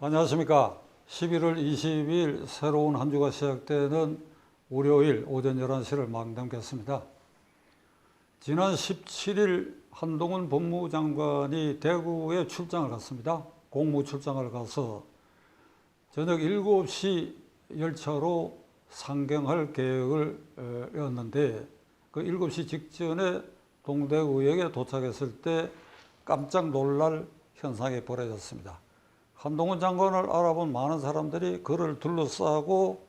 안녕하십니까. 11월 22일 새로운 한 주가 시작되는 월요일 오전 11시를 막 넘겼습니다. 지난 17일 한동훈 법무장관이 대구에 출장을 갔습니다. 공무 출장을 가서 저녁 7시 열차로 상경할 계획이었는데 그 7시 직전에 동대구역에 도착했을 때 깜짝 놀랄 현상이 벌어졌습니다. 한동훈 장관을 알아본 많은 사람들이 그를 둘러싸고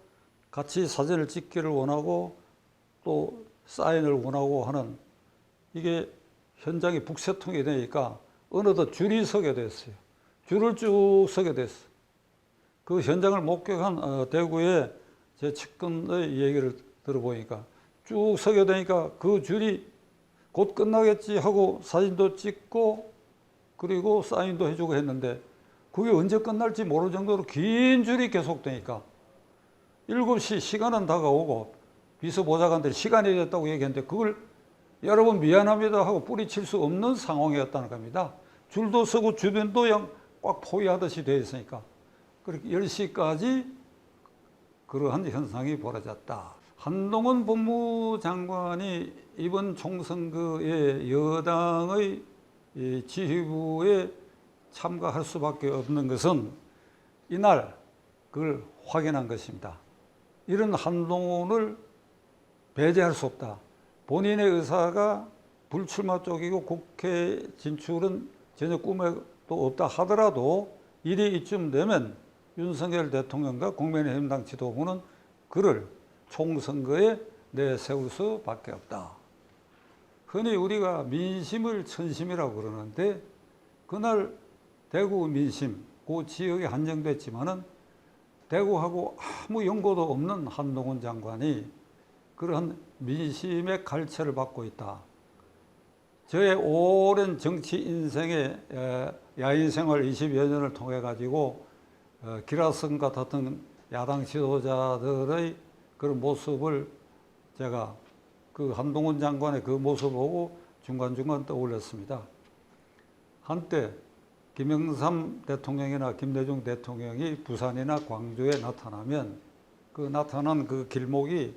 같이 사진을 찍기를 원하고 또 사인을 원하고 하는, 이게 현장이 북새통이 되니까 어느덧 줄이 서게 됐어요. 줄을 쭉 서게 됐어요. 그 현장을 목격한 대구의 제 측근의 얘기를 들어보니까 쭉 서게 되니까 그 줄이 곧 끝나겠지 하고 사진도 찍고 그리고 사인도 해주고 했는데 그게 언제 끝날지 모를 정도로 긴 줄이 계속되니까 7시 시간은 다가오고 비서보좌관들이 시간이 됐다고 얘기했는데 그걸 여러분 미안합니다 하고 뿌리칠 수 없는 상황이었다는 겁니다. 줄도 서고 주변도 꽉 포위하듯이 되어 있으니까 그렇게 10시까지 그러한 현상이 벌어졌다. 한동훈 법무장관이 이번 총선거에 여당의 지휘부에 참가할 수밖에 없는 것은 이날 그걸 확인한 것입니다. 이런 한동훈을 배제할 수 없다. 본인의 의사가 불출마 쪽이고 국회 진출은 전혀 꿈에도 없다 하더라도 일이 이쯤 되면 윤석열 대통령과 국민의힘당 지도부는 그를 총선거에 내세울 수밖에 없다. 흔히 우리가 민심을 천심이라고 그러는데 그날 대구 민심, 그 지역에 한정됐지만은 대구하고 아무 연고도 없는 한동훈 장관이 그러한 민심의 갈채를 받고 있다. 저의 오랜 정치 인생의 야인 생활 20여 년을 통해 가지고 기라성과 같은 야당 지도자들의 그런 모습을 제가 그 한동훈 장관의 그 모습을 보고 중간중간 떠올렸습니다. 한때 김영삼 대통령이나 김대중 대통령이 부산이나 광주에 나타나면 그 나타난 그 길목이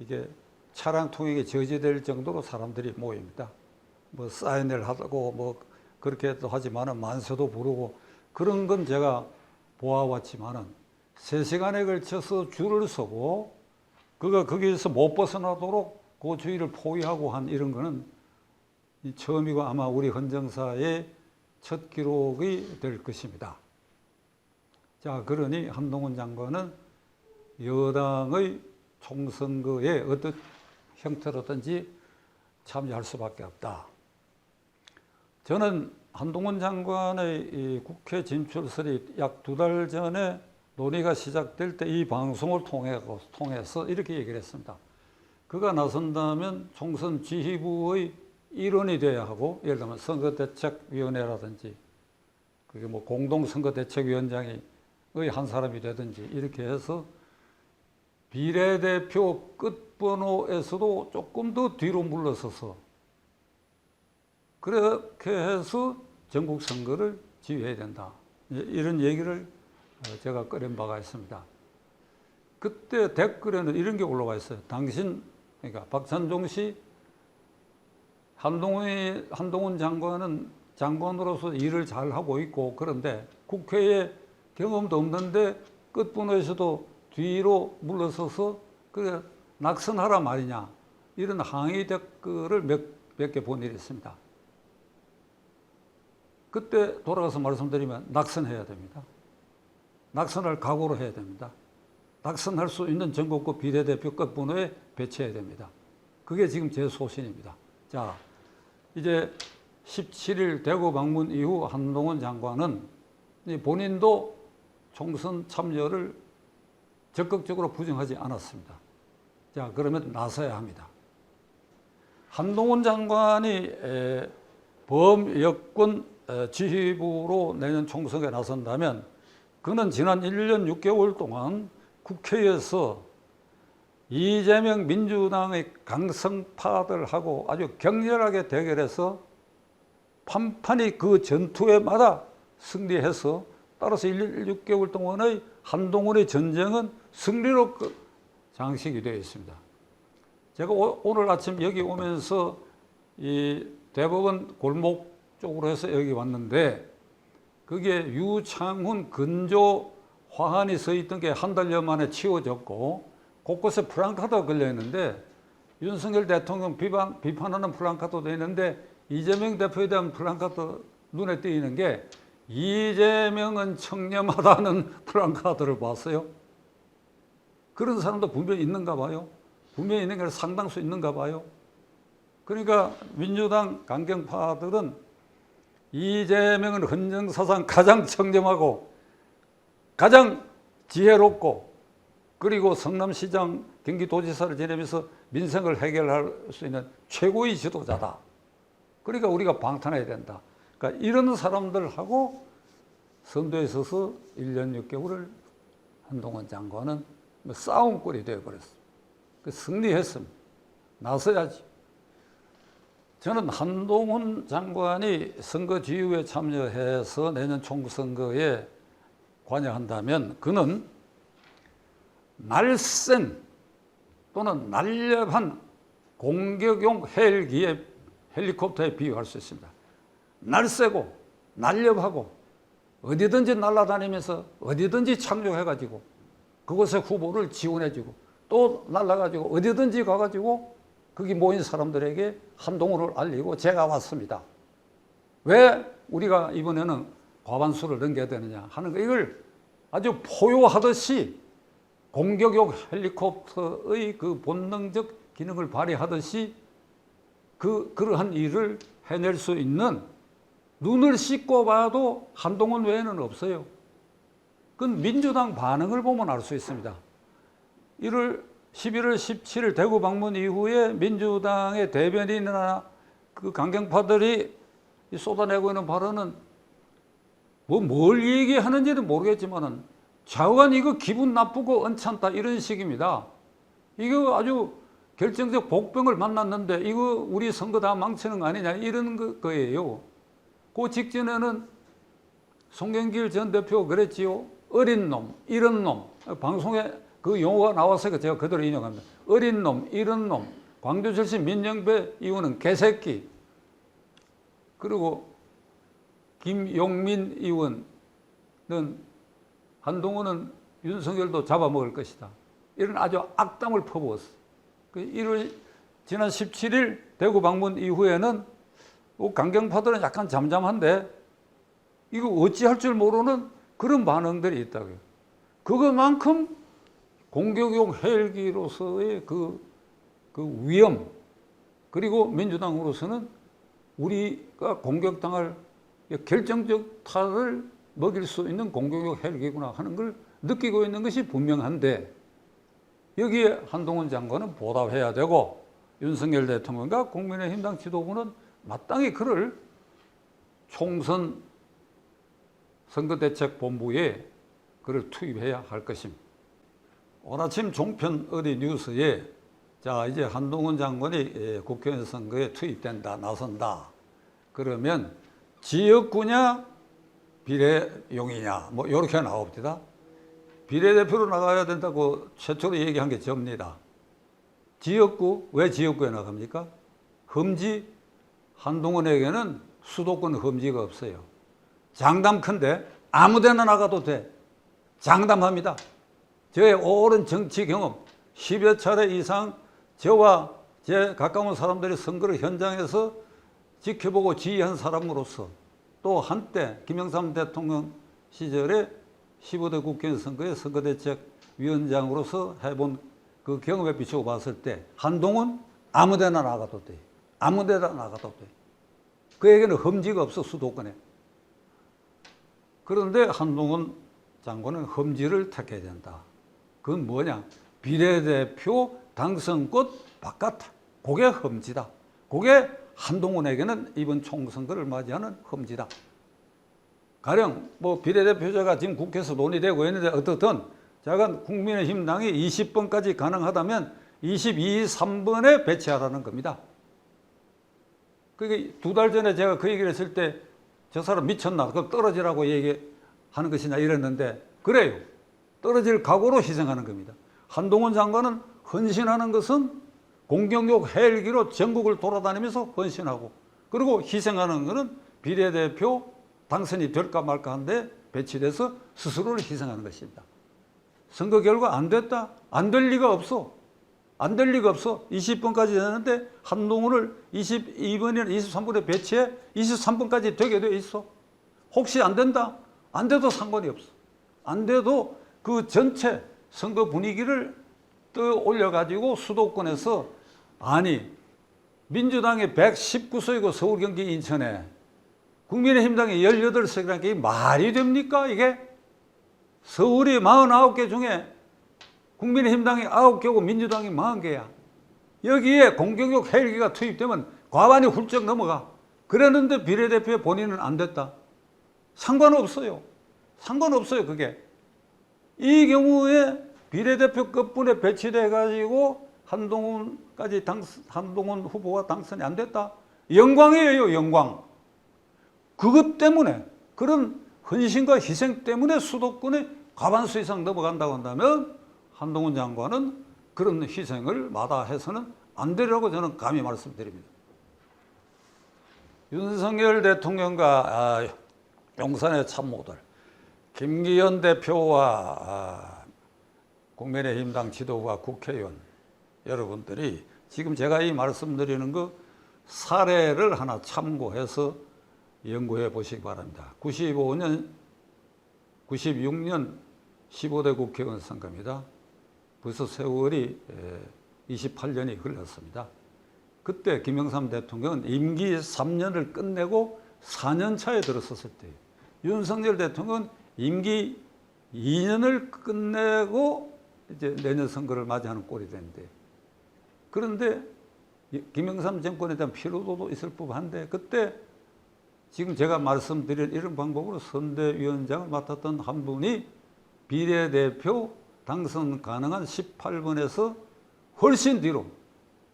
이게 차량 통행이 저지될 정도로 사람들이 모입니다. 뭐 사인을 하고 뭐 그렇게도 하지만은 만세도 부르고 그런 건 제가 보아왔지만은 3시간에 걸쳐서 줄을 서고 그가 거기에서 못 벗어나도록 그 주위를 포위하고 한 이런 거는 처음이고 아마 우리 헌정사의 첫 기록이 될 것입니다. 자, 그러니 한동훈 장관은 여당의 총선거에 어떤 형태로든지 참여할 수밖에 없다. 저는 한동훈 장관의 이 국회 진출설이 약 2달 전에 논의가 시작될 때 이 방송을 통해서 이렇게 얘기를 했습니다. 그가 나선다면 총선 지휘부의 일원이 돼야 하고, 예를 들면 선거대책위원회라든지 그게 뭐 공동선거대책위원장의 한 사람이 되든지 이렇게 해서 비례대표 끝번호에서도 조금 더 뒤로 물러서서 그렇게 해서 전국 선거를 지휘해야 된다. 이런 얘기를 제가 꺼낸 바가 있습니다. 그때 댓글에는 이런 게 올라와 있어요. 당신, 그러니까 박찬종 씨, 한동훈 장관은 장관으로서 일을 잘 하고 있고 그런데 국회에 경험도 없는데 끝번호에서도 뒤로 물러서서 그래 낙선하라 말이냐, 이런 항의 댓글을 몇 개 본 일이 있습니다. 그때 돌아가서 말씀드리면 낙선해야 됩니다. 낙선할 각오로 해야 됩니다. 낙선할 수 있는 전국구 비례대표 끝번호에 배치해야 됩니다. 그게 지금 제 소신입니다. 자, 이제 17일 대구 방문 이후 한동훈 장관은 본인도 총선 참여를 적극적으로 부정하지 않았습니다. 자, 그러면 나서야 합니다. 한동훈 장관이 범여권 지휘부로 내년 총선에 나선다면 그는 지난 1년 6개월 동안 국회에서 이재명 민주당의 강성파들하고 아주 격렬하게 대결해서 판판히 그 전투에마다 승리해서 따라서 6개월 동안의 한동훈의 전쟁은 승리로 장식이 되어 있습니다. 제가 오늘 아침 여기 오면서 이 대법원 골목 쪽으로 해서 여기 왔는데, 그게 유창훈 근조 화환이 서 있던 게 한 달여 만에 치워졌고, 곳곳에 플랜카드가 걸려 있는데, 윤석열 대통령 비판하는 플랜카드도 있는데, 이재명 대표에 대한 플랜카드 눈에 띄는 게 이재명은 청렴하다는 플랜카드를 봤어요. 그런 사람도 분명히 있는가 봐요. 분명히 있는 게 상당수 있는가 봐요. 그러니까 민주당 강경파들은 이재명은 헌정사상 가장 청렴하고 가장 지혜롭고, 그리고 성남시장 경기도지사를 지내면서 민생을 해결할 수 있는 최고의 지도자다. 그러니까 우리가 방탄해야 된다. 그러니까 이런 사람들하고 선두에 서서 1년 6개월을 한동훈 장관은 싸움꾼이 되어버렸어. 승리했습니다. 나서야지. 저는 한동훈 장관이 선거 지휘에 참여해서 내년 총선거에 관여한다면 그는 날쌘 또는 날렵한 공격용 헬리콥터에 비유할 수 있습니다. 날쌔고 날렵하고 어디든지 날아다니면서 어디든지 착륙해가지고 그곳에 후보를 지원해주고 또 날아가지고 어디든지 가가지고 거기 모인 사람들에게 한동훈을 알리고 제가 왔습니다. 왜 우리가 이번에는 과반수를 넘겨야 되느냐 하는 거, 이걸 아주 포효하듯이 공격용 헬리콥터의 그 본능적 기능을 발휘하듯이 그러한 일을 해낼 수 있는, 눈을 씻고 봐도 한동훈 외에는 없어요. 그건 민주당 반응을 보면 알 수 있습니다. 11월 17일 대구 방문 이후에 민주당의 대변인이나 그 강경파들이 쏟아내고 있는 발언은 뭘 얘기하는지는 모르겠지만은 좌우간 이거 기분 나쁘고 언짢다 이런 식입니다. 이거 아주 결정적 복병을 만났는데 이거 우리 선거 다 망치는 거 아니냐 이런 거예요. 그 직전에는 송영길 전 대표가 그랬지요. 어린 놈, 이런 놈. 방송에 그 용어가 나와서 제가 그대로 인용합니다. 어린 놈, 이런 놈. 광주 출신 민영배 의원은 개새끼. 그리고 김용민 의원은 한동훈은 윤석열도 잡아먹을 것이다. 이런 아주 악담을 퍼부었어. 지난 17일 대구 방문 이후에는 강경파들은 약간 잠잠한데 이거 어찌할 줄 모르는 그런 반응들이 있다고요. 그것만큼 공격용 헬기로서의 그 위험, 그리고 민주당으로서는 우리가 공격당할 결정적 타를 먹일 수 있는 공격용 헬기구나 하는 걸 느끼고 있는 것이 분명한데, 여기에 한동훈 장관은 보답해야 되고 윤석열 대통령과 국민의힘당 지도부는 마땅히 그를 총선 선거대책본부에 그를 투입해야 할 것입니다. 오늘 아침 종편 어디 뉴스에 자 이제 한동훈 장관이 국회의원 선거에 투입된다, 나선다. 그러면 지역구냐 비례용이냐 뭐 이렇게 나옵니다. 비례대표로 나가야 된다고 최초로 얘기한 게 접니다. 지역구, 왜 지역구에 나갑니까? 험지, 한동훈에게는 수도권 험지가 없어요. 장담컨대 아무데나 나가도 돼. 장담합니다. 저의 오랜 정치 경험, 10여 차례 이상 저와 제 가까운 사람들이 선거를 현장에서 지켜보고 지휘한 사람으로서, 또 한때 김영삼 대통령 시절에 15대 국회의원 선거에 선거대책위원장으로서 해본 그 경험에 비추어 봤을 때 한동훈 아무데나 나가도 돼. 아무데나 나가도 돼. 그에게는 험지가 없어, 수도권에. 그런데 한동훈 장관은 험지를 택해야 된다. 그건 뭐냐? 비례대표 당선꽃 바깥. 그게 험지다. 그게 한동훈에게는 이번 총선거를 맞이하는 험지다. 가령 뭐 비례대표제가 지금 국회에서 논의되고 있는데 어떻든 제가 국민의힘당이 20번까지 가능하다면 22, 3번에 배치하라는 겁니다. 그게 2달 전에 제가 그 얘기를 했을 때 저 사람 미쳤나? 그럼 떨어지라고 하는 것이냐 이랬는데 그래요. 떨어질 각오로 희생하는 겁니다. 한동훈 장관은 헌신하는 것은 공격용 헬기로 전국을 돌아다니면서 헌신하고 그리고 희생하는 것은 비례대표 당선이 될까 말까 한데 배치돼서 스스로를 희생하는 것입니다. 선거 결과 안 됐다? 안 될 리가 없어. 안 될 리가 없어. 20번까지 됐는데 한동훈을 22번이나 23번에 배치해 23번까지 되게 돼 있어. 혹시 안 된다? 안 돼도 상관이 없어. 안 돼도 그 전체 선거 분위기를 떠올려가지고 수도권에서 아니 민주당이 119석이고 서울, 경기, 인천에 국민의힘당이 18석이라는 게 말이 됩니까 이게? 서울이 49개 중에 국민의힘당이 9개고 민주당이 40개야. 여기에 공격용 헬기가 투입되면 과반이 훌쩍 넘어가. 그랬는데 비례대표에 본인은 안 됐다. 상관없어요. 상관없어요 그게. 이 경우에 비례대표 끝분에 배치돼가지고 한동훈 후보가 당선이 안 됐다. 영광이에요 영광. 그것 때문에 그런 헌신과 희생 때문에 수도권에 과반수 이상 넘어간다고 한다면 한동훈 장관은 그런 희생을 마다해서는 안 되리라고 저는 감히 말씀드립니다. 윤석열 대통령과 용산의 참모들, 김기현 대표와 국민의힘당 지도부와 국회의원 여러분들이 지금 제가 이 말씀드리는 거 사례를 하나 참고해서 연구해 보시기 바랍니다. 96년 15대 국회의원 선거입니다. 벌써 세월이 28년이 흘렀습니다. 그때 김영삼 대통령은 임기 3년을 끝내고 4년 차에 들어섰을 때예요. 윤석열 대통령은 임기 2년을 끝내고 이제 내년 선거를 맞이하는 꼴이 되는데 그런데 김영삼 정권에 대한 피로도도 있을 법한데 그때 지금 제가 말씀드린 이런 방법으로 선대위원장을 맡았던 한 분이 비례대표 당선 가능한 18번에서 훨씬 뒤로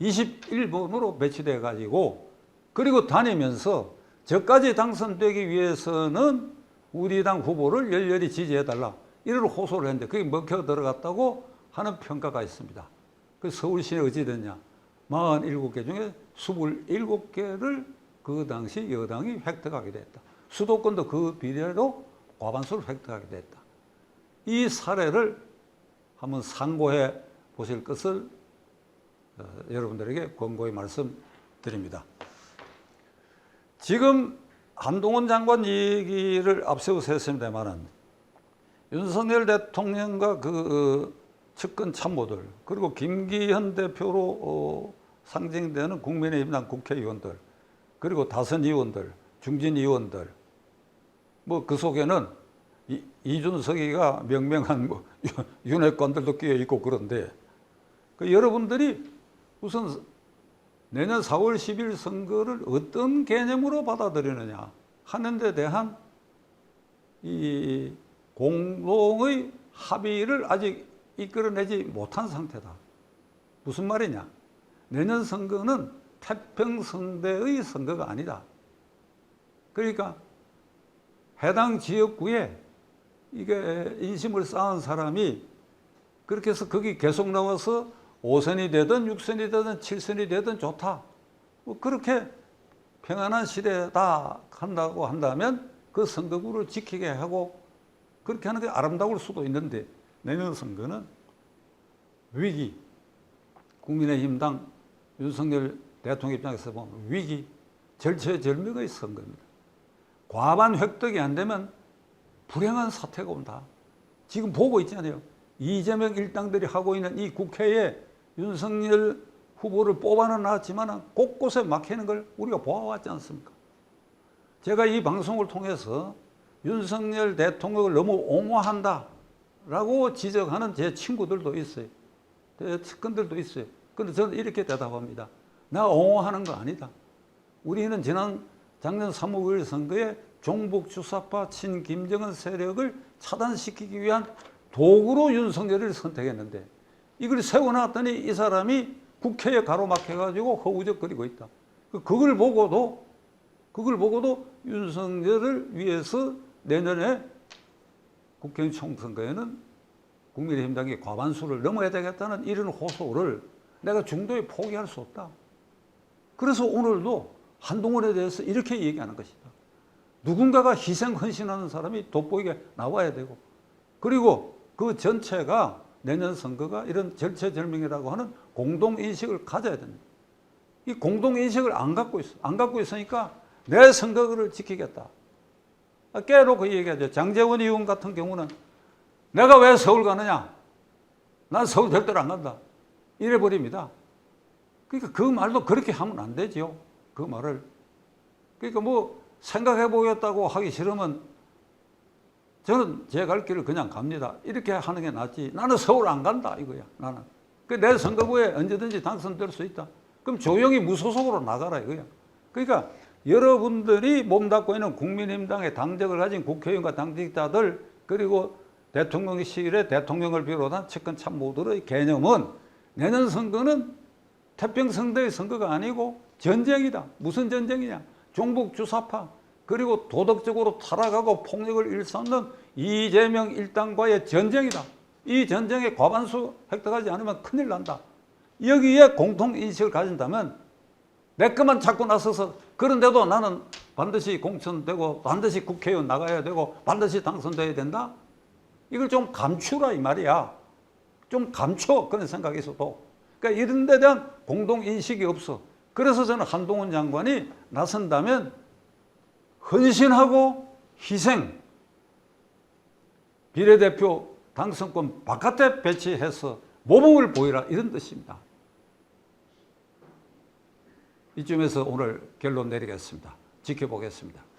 21번으로 배치돼 가지고 그리고 다니면서 저까지 당선되기 위해서는 우리 당 후보를 열렬히 지지해달라 이런 호소를 했는데 그게 먹혀 들어갔다고 하는 평가가 있습니다. 그 서울시에 어찌 됐냐 47개 중에 27개를 그 당시 여당이 획득하게 됐다. 수도권도 그 비례로 과반수를 획득하게 됐다. 이 사례를 한번 상고해 보실 것을 여러분들에게 권고히 말씀드립니다. 지금 한동훈 장관 얘기를 앞세워서 했습니다만은 윤석열 대통령과 그 측근 참모들 그리고 김기현 대표로 상징되는 국민의힘당 국회의원들 그리고 다선 의원들, 중진 의원들 뭐 그 속에는 이준석이가 명명한 뭐 윤핵관들도 끼어 있고 그런데 그 여러분들이 우선 내년 4월 10일 선거를 어떤 개념으로 받아들이느냐 하는 데 대한 이 공동의 합의를 아직 이끌어내지 못한 상태다. 무슨 말이냐? 내년 선거는 태평성대의 선거가 아니다. 그러니까 해당 지역구에 이게 인심을 쌓은 사람이 그렇게 해서 거기 계속 나와서 5선이 되든 6선이 되든 7선이 되든 좋다. 뭐 그렇게 평안한 시대다 한다고 한다면 그 선거구를 지키게 하고 그렇게 하는 게 아름다울 수도 있는데 내년 선거는 위기, 국민의힘당 윤석열 대통령 입장에서 보면 위기, 절체절명의 선거입니다. 과반 획득이 안 되면 불행한 사태가 온다. 지금 보고 있잖아요. 이재명 일당들이 하고 있는 이 국회에 윤석열 후보를 뽑아는 놨지만 곳곳에 막히는 걸 우리가 보아왔지 않습니까? 제가 이 방송을 통해서 윤석열 대통령을 너무 옹호한다라고 지적하는 제 친구들도 있어요. 제 측근들도 있어요. 그런데 저는 이렇게 대답합니다. 나 옹호하는 거 아니다. 우리는 작년 3월 5일 선거에 종북 주사파 친김정은 세력을 차단시키기 위한 도구로 윤석열을 선택했는데 이걸 세워놨더니 이 사람이 국회에 가로막혀가지고 허우적거리고 있다. 그걸 보고도 윤석열을 위해서 내년에 국회의원 총선거에는 국민의힘당이 과반수를 넘어야 되겠다는 이런 호소를 내가 중도에 포기할 수 없다. 그래서 오늘도 한동훈에 대해서 이렇게 얘기하는 것이다. 누군가가 희생 헌신하는 사람이 돋보이게 나와야 되고, 그리고 그 전체가 내년 선거가 이런 절체절명이라고 하는 공동인식을 가져야 됩니다. 이 공동인식을 안 갖고 있어. 안 갖고 있으니까 내 선거를 지키겠다. 깨놓고 얘기하죠. 장제원 의원 같은 경우는 내가 왜 서울 가느냐? 난 서울 절대로 안 간다. 이래 버립니다. 그러니까 그 말도 그렇게 하면 안 되죠. 그 말을. 그러니까 뭐 생각해 보겠다고 하기 싫으면 저는 제 갈 길을 그냥 갑니다. 이렇게 하는 게 낫지. 나는 서울 안 간다 이거야. 나는. 내 선거구에 언제든지 당선될 수 있다. 그럼 조용히 무소속으로 나가라 이거야. 그러니까 여러분들이 몸담고 있는 국민의힘당의 당적을 가진 국회의원과 당직자들, 그리고 대통령실의 대통령을 비롯한 측근 참모들의 개념은 내년 선거는 태평성대의 선거가 아니고 전쟁이다. 무슨 전쟁이냐? 종북 주사파, 그리고 도덕적으로 타락하고 폭력을 일삼는 이재명 일당과의 전쟁이다. 이 전쟁에 과반수 획득하지 않으면 큰일 난다. 여기에 공통인식을 가진다면 내 것만 자꾸 나서서, 그런데도 나는 반드시 공천되고 반드시 국회의원 나가야 되고 반드시 당선돼야 된다? 이걸 좀 감추라 이 말이야. 좀 감춰, 그런 생각이 있어도. 그러니까 이런 데 대한 공동인식이 없어. 그래서 저는 한동훈 장관이 나선다면 헌신하고 희생, 비례대표 당선권 바깥에 배치해서 모범을 보이라, 이런 뜻입니다. 이쯤에서 오늘 결론 내리겠습니다. 지켜보겠습니다.